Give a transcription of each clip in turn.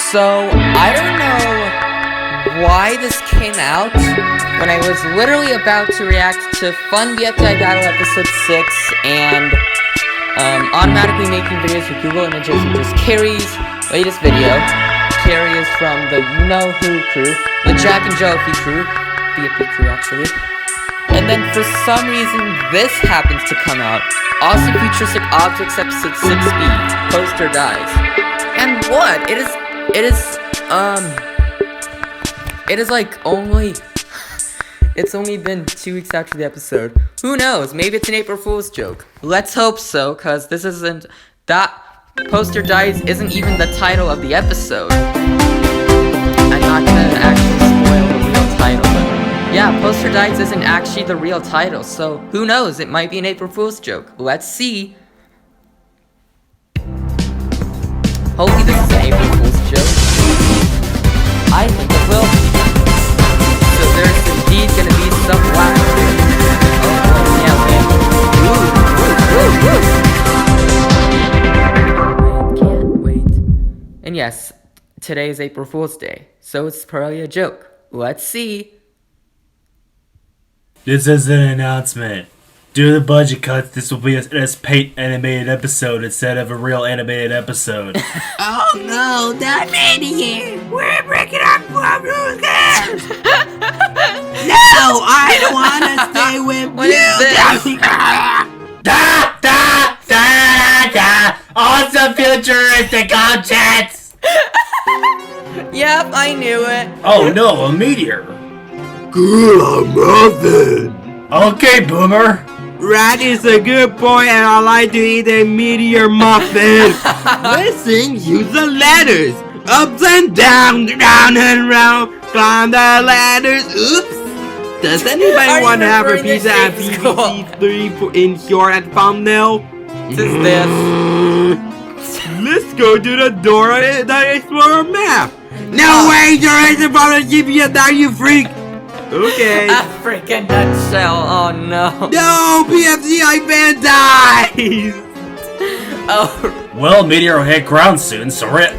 So, I don't know why this came out when I was literally about to react to Fun BFDI Battle Episode 6 and automatically making videos with Google Images, which is Carrie's latest video. Carrie is from the you-know-who crew, the Jack and Jofi crew, BFB crew actually. And then for some reason, this happens to come out. Awesome Futuristic Objects Episode 6B, Poster Dies. And what? It is like only, it's only been 2 weeks after the episode. Who knows? Maybe it's an April Fool's joke. Let's hope so, cause this isn't, that Poster Dies isn't even the title of the episode. I'm not gonna actually spoil the real title, but yeah, Poster Dies isn't actually the real title, so who knows? It might be an April Fool's joke. Let's see. Hopefully this is an April Fool's joke. I think it will be. So there's indeed gonna be some laughter. Oh, yeah, man. Can't wait. And yes, today is April Fool's Day, so it's probably a joke. Let's see. This is an announcement. Due to the budget cuts, this will be an S-Paint animated episode instead of a real animated episode. Oh no, not Maniac! We're breaking our club rules there! No, I don't wanna stay with What you! is this? Da da da da! Awesome futuristic objects! Yep, I knew it. Oh no, a meteor! Cool, I'm muffin! Okay, Boomer. Rat is a good boy and I like to eat a meteor muffin! Listen, use the ladders! Ups and down, round and round, climb the ladders, oops! Does anybody want to have a pizza at BBC3 in short at thumbnail? What is this? Let's go to the Dora the Explorer map! No way, there isn't from the GPS now, you freak! Okay. A freaking nutshell, oh no. No, PFCI fan dies! Oh, Well, meteor will hit ground soon, so rip.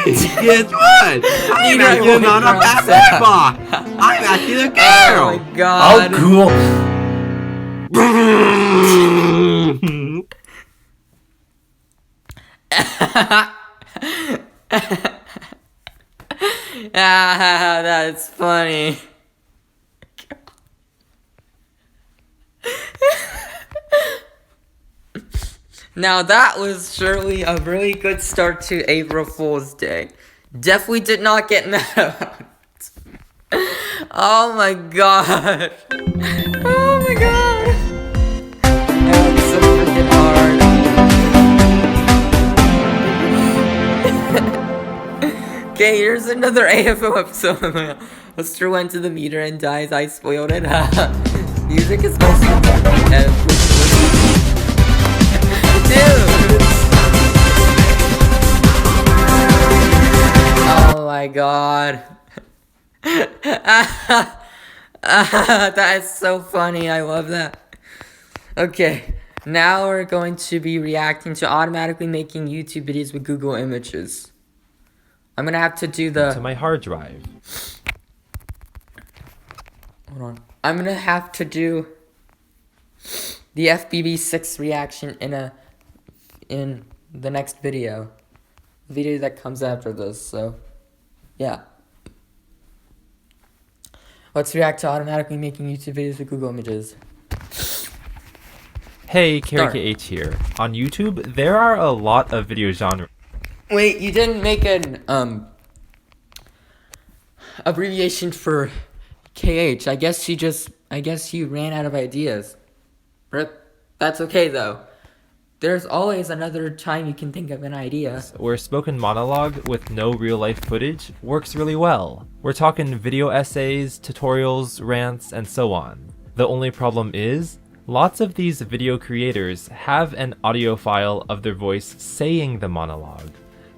Guess what? I'm Neither actually will not a hit bad ground robot! I'm actually a oh girl! my god. Ah, that's funny. Now that was surely a really good start to April Fool's Day. Definitely did not get mad about it. Oh my god. Oh my god. That was so freaking hard. Okay, here's another AFO episode. Lister went to the meter and dies. I spoiled it. Music is most important. Dude! Oh my god. That is so funny. I love that. Okay, now we're going to be reacting to automatically making YouTube videos with Google Images. I'm gonna have to do to my hard drive. Hold on. I'm gonna have to do the FBB6 reaction in the next video that comes after this, so yeah. Let's react to automatically making YouTube videos with Google Images. Hey, KarryKH here. On YouTube, there are a lot of video genres. Wait, you didn't make an abbreviation for KH. I guess you ran out of ideas. But that's okay though. There's always another time you can think of an idea. Where spoken monologue with no real-life footage works really well. We're talking video essays, tutorials, rants, and so on. The only problem is, lots of these video creators have an audio file of their voice saying the monologue,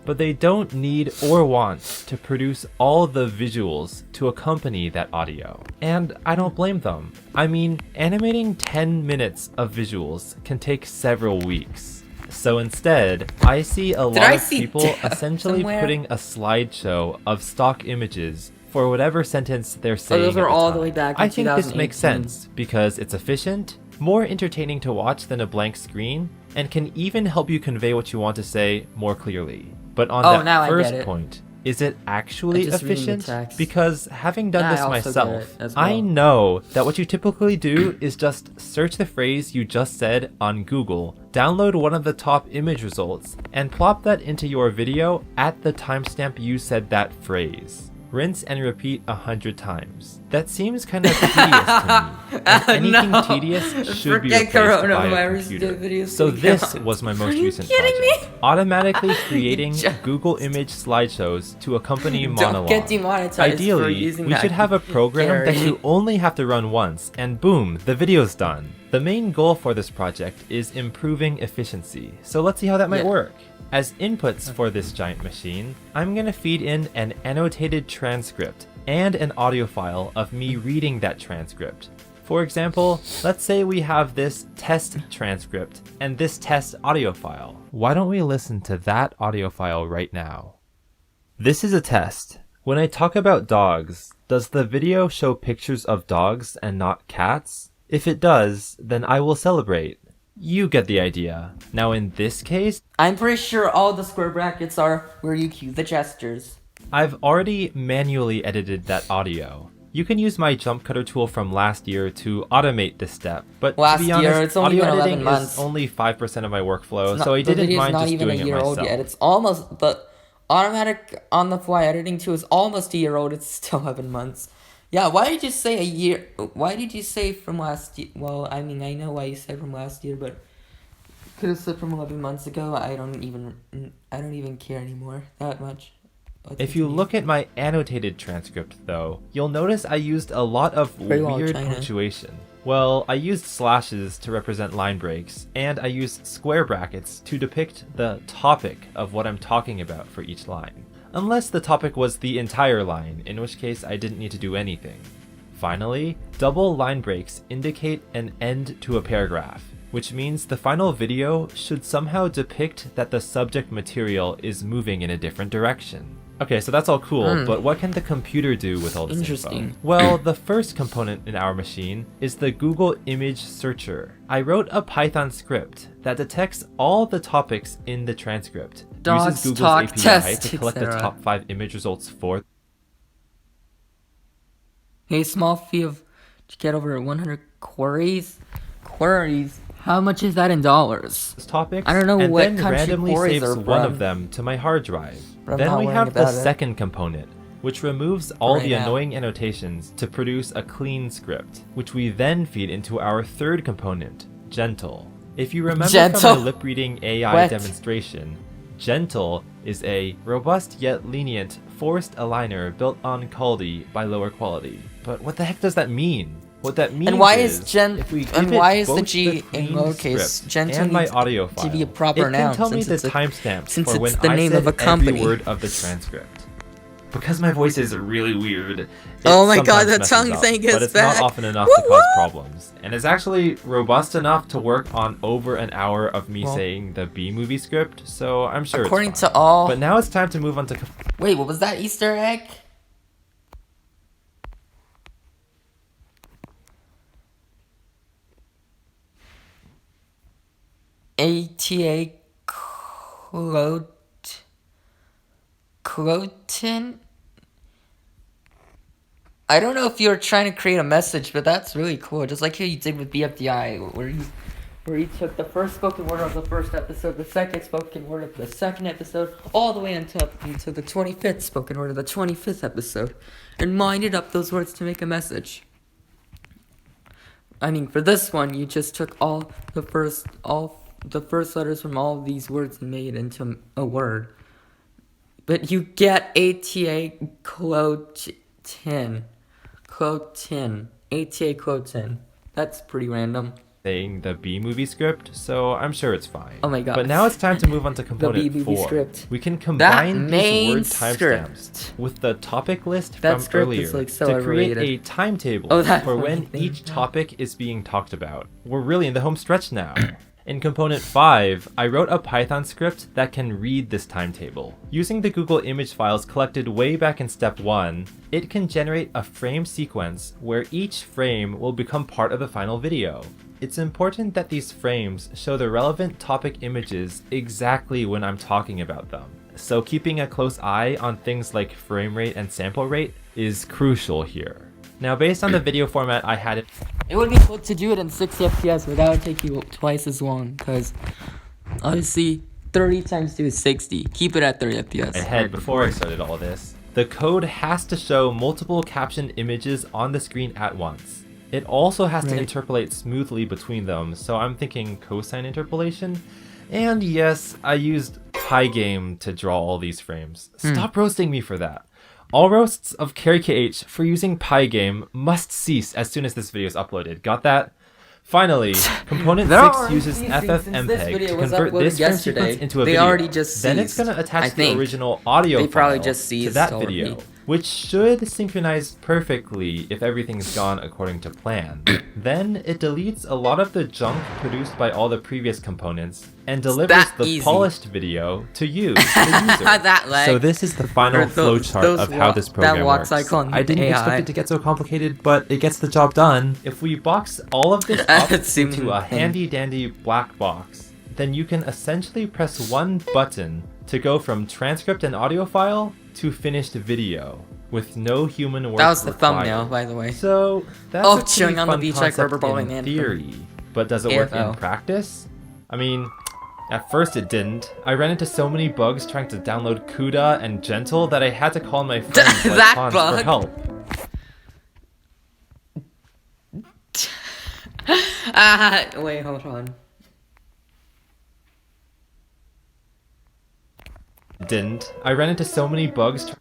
but they don't need or want to produce all the visuals to accompany that audio. And I don't blame them. I mean, animating 10 minutes of visuals can take several weeks. So instead, I see a lot I of see people death essentially somewhere? putting a slideshow of stock images for whatever sentence they're saying. those were at the all time. the way back I in think this makes 2018. sense because it's efficient, more entertaining to watch than a blank screen, and can even help you convey what you want to say more clearly. But on Oh, now that I first get it. point, is it actually just reading the efficient? text. Because having done Yeah, I this also get myself, it as I well. know that what you typically do is just search the phrase you just said on Google, download one of the top image results, and plop that into your video at the timestamp you said that phrase. Rinse and repeat 100 times. That seems kind of tedious to me. And anything No. tedious should be Forget replaced by a coronavirus computer. videos So coming this out. was my Are most you recent kidding project. me? Automatically creating Just- Google image slideshows to accompany Don't monologue. get demonetized for Ideally, using we that, should have a program that Gary. you only have to run once, and boom, the video's done. The main goal for this project is improving efficiency, so let's see how that might Yeah. work. As inputs for this giant machine, I'm gonna feed in an annotated transcript and an audio file of me reading that transcript. For example, let's say we have this test transcript and this test audio file. Why don't we listen to that audio file right now? This is a test. When I talk about dogs, does the video show pictures of dogs and not cats? If it does, then I will celebrate. You get the idea. Now in this case, I'm pretty sure all the square brackets are where you cue the gestures. I've already manually edited that audio. You can use my jump cutter tool from last year to automate this step, but Last to be year, honest, it's only audio been 11 editing months. is only 5% of my workflow, Not- so I the didn't video's mind not just even doing a it year myself. old yet. It's almost the automatic on the fly editing tool is almost a year old. It's still 11 months. Yeah, why did you say a year? Why did you say from last year? Well, I mean, I know why you said from last year, but could have said from 11 months ago. I don't even care anymore that much. If you look at my annotated transcript, though, you'll notice I used a lot of Very well, weird China. punctuation. Well, I used slashes to represent line breaks, and I used square brackets to depict the topic of what I'm talking about for each line. Unless the topic was the entire line, in which case I didn't need to do anything. Finally, double line breaks indicate an end to a paragraph, which means the final video should somehow depict that the subject material is moving in a different direction. Okay, so that's all cool, but what can the computer do with all this Interesting. info? Well, the first component in our machine is the Google Image Searcher. I wrote a Python script that detects all the topics in the transcript, Dogs uses Google's talk, API test, to collect the etc. top 5 image results for a small fee of to get over 100 queries. How much is that in dollars? topics, I don't know and what then country randomly queries saves are one from, of them to my hard drive. but I'm Then not we worrying have the about it. second component, which removes all Right the now. annoying annotations to produce a clean script, which we then feed into our third component, Gentle. If you remember from Gentle. my lip reading AI What? demonstration, Gentle is a robust yet lenient forced aligner built on Caldi by lower quality. But what the heck does that mean? What that means And why is, is if we and give why it is the both G in clean lowercase? script Gentle and my needs audio to file, be a proper it noun can tell me since the it's a- timestamps since for when it's the I name said of a company. every word of the transcript. Because my voice is really weird. It Oh my god, sometimes the messes tongue up, thing but is it's back. not often enough to cause problems, and it's actually robust enough to work on over an hour of me Well, saying the B movie script. So I'm sure. according it's fine. to all- But now it's time to move on to. Wait, what was that Easter egg? ATA Clotin? I don't know if you're trying to create a message, but that's really cool. Just like how you did with BFDI, where you took the first spoken word of the first episode, the second spoken word of the second episode, all the way until the 25th spoken word of the 25th episode, and minded up those words to make a message. I mean, for this one, you just took all the first letters from all of these words and made it into a word. But you get ATA Clotin. ATA Clotin. That's pretty random. Saying the B movie script, so I'm sure it's fine. Oh my god. But now it's time to move on to component B movie 4. script. We can combine these main word timestamps script. with the topic list That from script earlier is, like, so to create overrated. a timetable Oh, that for when fucking thing. each topic is being talked about. We're really in the home stretch now. In component 5, I wrote a Python script that can read this timetable. Using the Google image files collected way back in step 1, it can generate a frame sequence where each frame will become part of the final video. It's important that these frames show the relevant topic images exactly when I'm talking about them. So keeping a close eye on things like frame rate and sample rate is crucial here. Now, based on the video format I had, It would be cool to do it in 60 FPS, but that would take you twice as long, because obviously 30 times 2 is 60. Keep it at 30 FPS. ahead before I started all this, the code has to show multiple captioned images on the screen at once. It also has to interpolate smoothly between them, so I'm thinking cosine interpolation. And yes, I used Pygame to draw all these frames. Stop roasting me for that. All roasts of CarryKH for using Pygame must cease as soon as this video is uploaded. Got that? Finally, component 6 uses FFmpeg to convert this frame sequence into a video. Then it's going to attach the original audio file to that video, which should synchronize perfectly if everything's gone according to plan. Then it deletes a lot of the junk produced by all the previous components and delivers the polished video to you, the user. So this is the final flowchart of how this program works. I didn't expect it to get so complicated, but it gets the job done. If we box all of this up into a handy-dandy black box, then you can essentially press one button to go from transcript and audio file to finished video with no human work. That was the required. thumbnail, by the way. So that's a chewing pretty on the fun beach like rubber concept bowling in man. theory, but does it work in AFO. practice? I mean, at first it didn't. I ran into so many bugs trying to download CUDA and Gentle that I had to call my friends like That Hans bug? for help. Wait, hold on. Didn't. I ran into so many bugs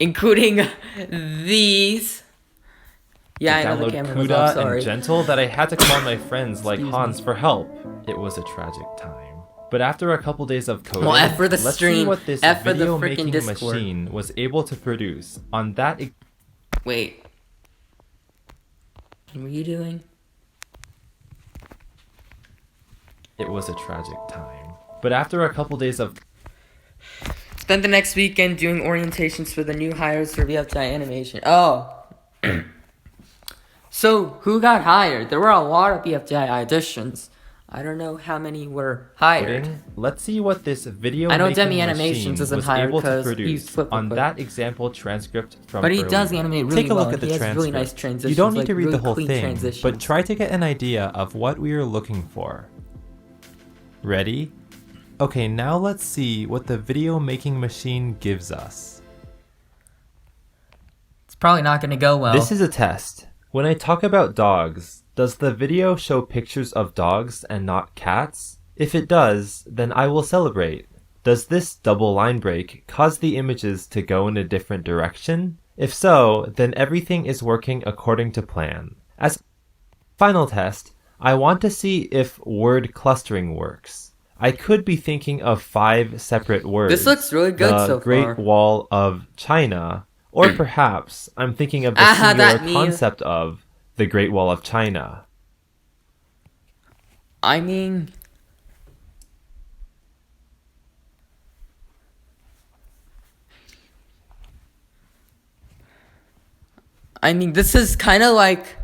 Including these. Yeah, I know the download camera was CUDA off, and sorry. Gentle that I had to call my friends like Excuse Hans me. for help. It was a tragic time. But after a couple days of coding, Well, F for the let's see stream, what this F for the video frickin' making Discord. machine was able to produce on that. Wait. What are you doing? It was a tragic time. But after a couple days of Spent the next weekend doing orientations for the new hires for VFTI animation. Oh. So, who got hired? There were a lot of VFTI auditions. I don't know how many were hired. coding, let's see what this video I know making Demi machine Animations isn't was hired able to 'cause he produce used Flipper on Clip. that example transcript from But he earlier. does animate really Take a look well. at the He has transcript. really nice transitions. You don't need like to read really the whole clean thing, transitions. but try to get an idea of what we are looking for. Ready? Okay, now let's see what the video making machine gives us. It's probably not going to go well. This is a test. When I talk about dogs, does the video show pictures of dogs and not cats? If it does, then I will celebrate. Does this double line break cause the images to go in a different direction? If so, then everything is working according to plan. As final test, I want to see if word clustering works. I could be thinking of 5 separate words. This looks really good the so Great far. Wall of China, or perhaps I'm thinking of the Aha, singular that meme. concept of the Great Wall of China. I mean... this is kind of like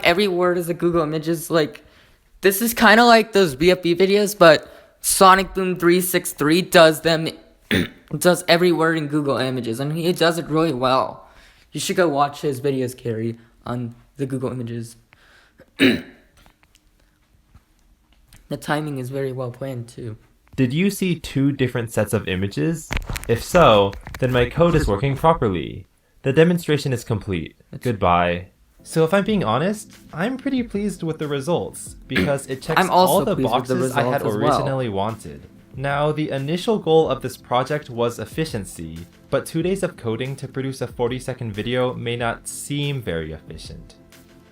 every word is a Google Images. Like, this is kind of like those BFB videos, but Sonic Boom 363 does them, does every word in Google Images, and he does it really well. You should go watch his videos, Carrie, on the Google Images. The timing is very well planned, too. Did you see 2 different sets of images? If so, then my code is working properly. The demonstration is complete. Goodbye. So if I'm being honest, I'm pretty pleased with the results, because it checks I'm also all the pleased with the boxes I had results as well. originally wanted. Now, the initial goal of this project was efficiency, but 2 days of coding to produce a 40-second video may not seem very efficient.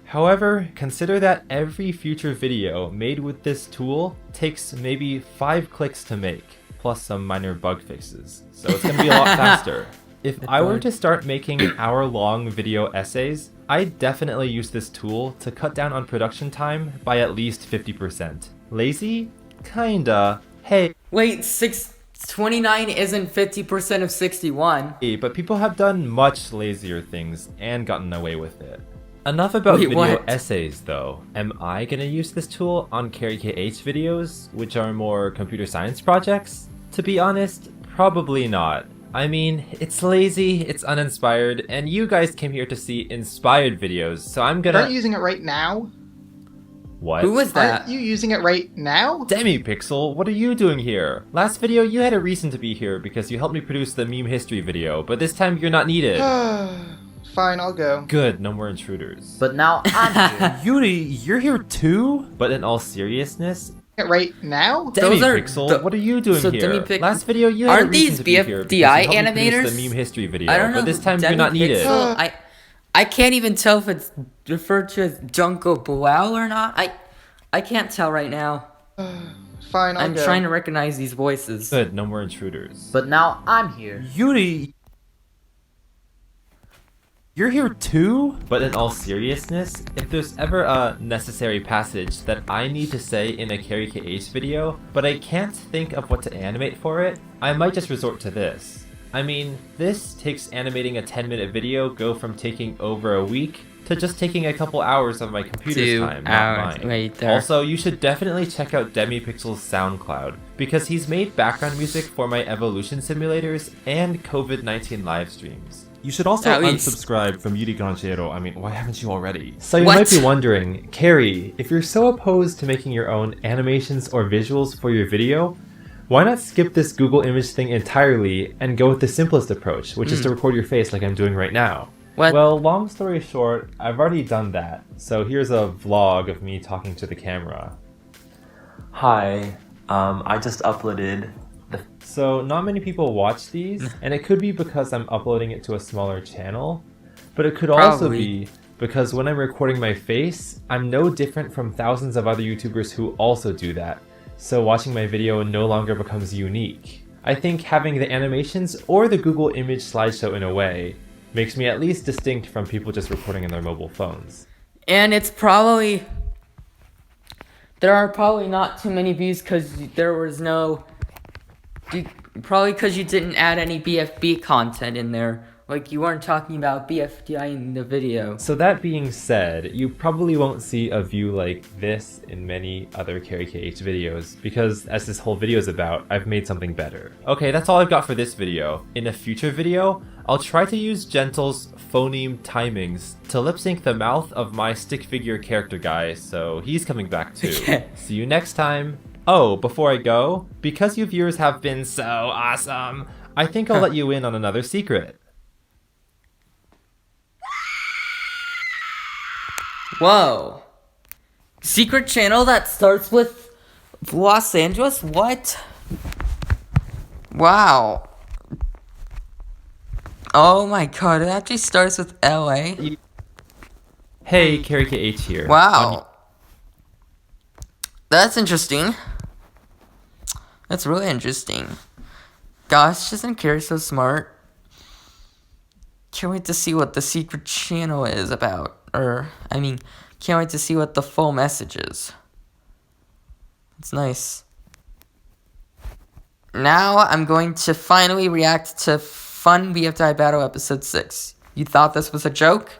However, consider that every future video made with this tool takes maybe 5 clicks to make, plus some minor bug fixes, so it's going to be a lot faster. If I were to start making hour-long video essays, I'd definitely use this tool to cut down on production time by at least 50%. Lazy? Kinda. Hey, Wait, 629 isn't 50% of 61. but people have done much lazier things and gotten away with it. Enough about Wait, video what? essays though. Am I gonna use this tool on Carrie KH videos, which are more computer science projects? To be honest, probably not. I mean, it's lazy, it's uninspired, and you guys came here to see inspired videos, so I'm gonna- Aren't you using it right now? What? Who was that? Aren't you using it right now? Demipixel, what are you doing here? Last video you had a reason to be here because you helped me produce the meme history video, but this time you're not needed. Fine, I'll go. Good, no more intruders. But now I'm here. Yuri, you're here too? But in all seriousness, Right now? Those are Demipixel, the- what are you doing so here? Demipix- Last video you had Aren't a reason these to be here because you BFDI helped me produce animators? the meme history video, I don't know. but this time you're not needed. Demipixel, I can't even tell if it's referred to as Junko Blau or not. I can't tell right now. Fine, I'll I'm go. trying to recognize these voices. Good, no more intruders. But now I'm here. Yuri, you're here too? But in all seriousness, if there's ever a necessary passage that I need to say in a Carrie KH video, but I can't think of what to animate for it, I might just resort to this. I mean, this takes animating a 10-minute video go from taking over a week to just taking a couple hours of my computer's 2 time, not hours. mine. Wait, there. Also, you should definitely check out Demipixel's SoundCloud, because he's made background music for my evolution simulators and COVID-19 live streams. You should also At least. unsubscribe from Yuri Ganchero. I mean, why haven't you already? So you What? might be wondering, Carrie, if you're so opposed to making your own animations or visuals for your video, why not skip this Google image thing entirely and go with the simplest approach, which is to record your face like I'm doing right now? What? Well, long story short, I've already done that. So here's a vlog of me talking to the camera. Hi, I just uploaded the... So not many people watch these, and it could be because I'm uploading it to a smaller channel, but it could also Probably. be because when I'm recording my face, I'm no different from thousands of other YouTubers who also do that. So watching my video no longer becomes unique. I think having the animations or the Google image slideshow in a way makes me at least distinct from people just recording on their mobile phones. And it's probably... There are probably not too many views because there was no... Probably because you didn't add any BFB content in there. Like, you weren't talking about BFDI in the video. So that being said, you probably won't see a view like this in many other Carrie KH videos, because as this whole video is about, I've made something better. Okay, that's all I've got for this video. In a future video, I'll try to use Gentle's phoneme timings to lip sync the mouth of my stick figure character guy, so he's coming back too. See you next time. Oh, before I go, because you viewers have been so awesome, I think I'll let you in on another secret. Whoa. Secret channel that starts with Los Angeles? What? Wow. Oh my god, it actually starts with LA? Hey, Carrie KH here. Wow. That's interesting. That's really interesting. Gosh, isn't Carrie so smart? Can't wait to see what the secret channel is about. Can't wait to see what the full message is. It's nice. Now I'm going to finally react to Fun BFDI Battle Episode 6. You thought this was a joke?